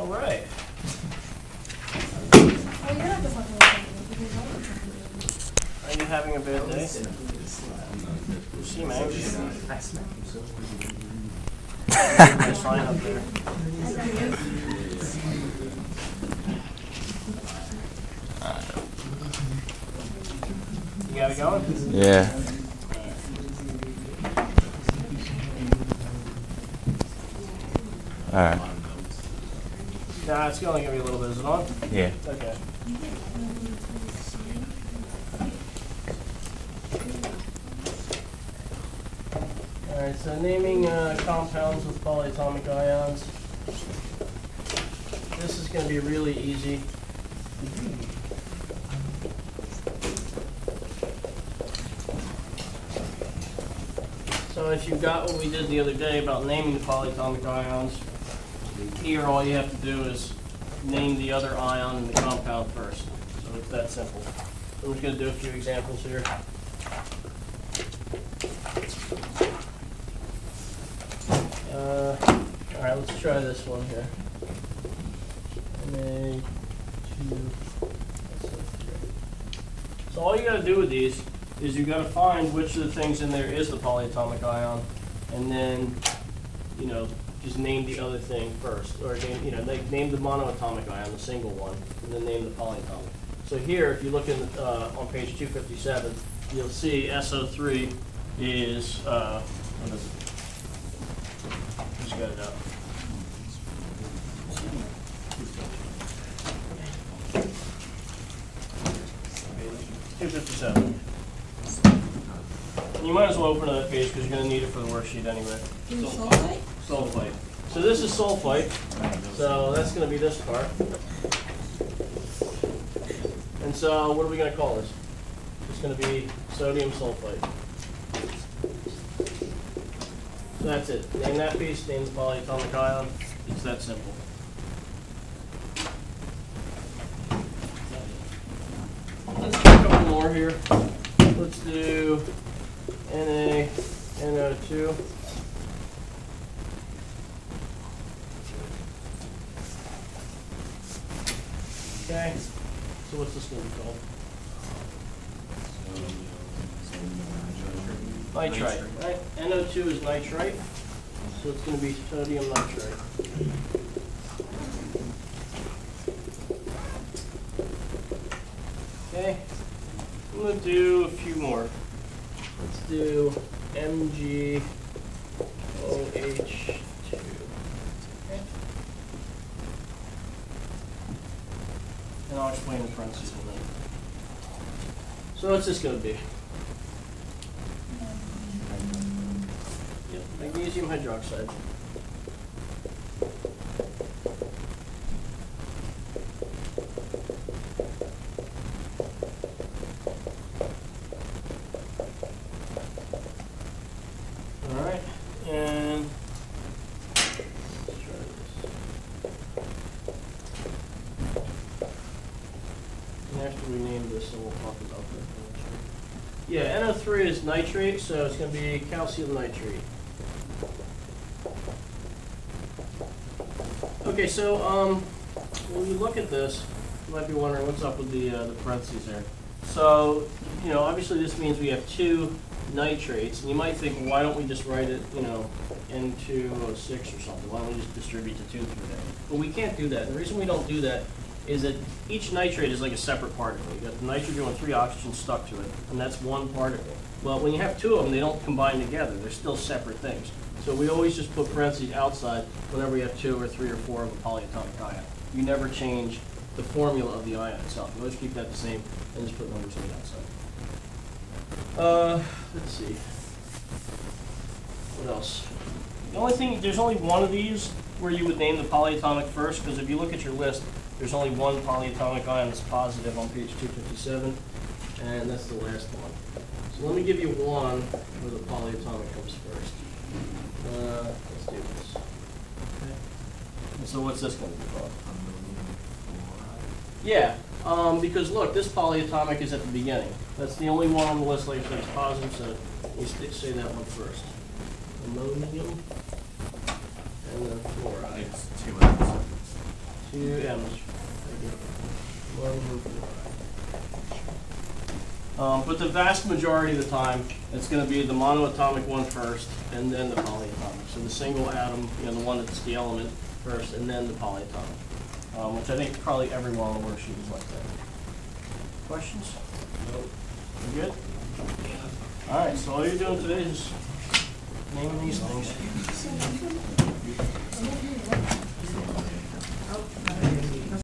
All right. Oh, you're not the fucking one. Are you having a bad day? You seem anxious. My sign up there. You got it going? Yeah. All right. Nah, it's only gonna be a little bit. Is it on? Yeah. Okay. All right. So naming compounds with polyatomic ions. This is gonna be really easy. So if you got what we did the other day about naming the polyatomic ions, here all you have to do is name the other ion in the compound first. So it's that simple. So I'm just going to do a few examples here. All right, let's try this one here. So all you got to do with these is you got to find which of the things in there is the polyatomic ion, and then, you know, just name the other thing first, or name the monoatomic ion, the single one, and then name the polyatomic. So here, if you look in on page 257, you'll see SO3 is what is it? Just got it up. Page 257. You might as well open that page because you're going to need it for the worksheet anyway. Sulfite? Sulfite. So this is sulfite. So that's going to be this part. And so what are we going to call this? It's going to be sodium sulfite. So that's it. Name that piece, name the polyatomic ion. It's that simple. Let's do a couple more here. Let's do NaNO2. Okay, so what's this going to be called? Nitrite, right? NO2 is nitrite, so it's going to be sodium nitrite. Okay, I'm going to do a few more. Let's do MgOH2. Okay. And I'll explain the parentheses in a minute. So what's this going to be? Yep, magnesium hydroxide. All right, and let's try this. And after we name this, then we'll talk about that. Yeah, NO3 is nitrate, so it's going to be calcium nitrate. Okay, so when you look at this, you might be wondering what's up with the parentheses there. So, you know, obviously this means we have two nitrates, and you might think, well, why don't we just write it, you know, N2O6 or something? Why don't we just distribute the 2 through there? But we can't do that. And the reason we don't do that is that each nitrate is like a separate particle. You got the nitrogen with 3 oxygens stuck to it, and that's one particle. Well, when you have 2 of them, they don't combine together. They're still separate things. So we always just put parentheses outside whenever we have 2 or 3 or 4 of a polyatomic ion. You never change the formula of the ion itself. You always keep that the same and just put numbers on the outside. Let's see. What else? The only thing, there's only one of these where you would name the polyatomic first, because if you look at your list, there's only one polyatomic ion that's positive on page 257, and that's the last one. So let me give you one where the polyatomic comes first. Let's do this. Okay. And so what's this going to be called? Yeah, because look, this polyatomic is at the beginning. That's the only one on the list like that's positive, so we say that one first. Ammonium and then fluoride. It's 2 others. 2 M's. But the vast majority of the time, it's going to be the monoatomic one first, and then the polyatomic. So the single atom, the one that's the element first, and then the polyatomic, which I think probably everyone on the worksheet is like that. Questions? Nope. You good? All right, so all you're doing today is naming these things.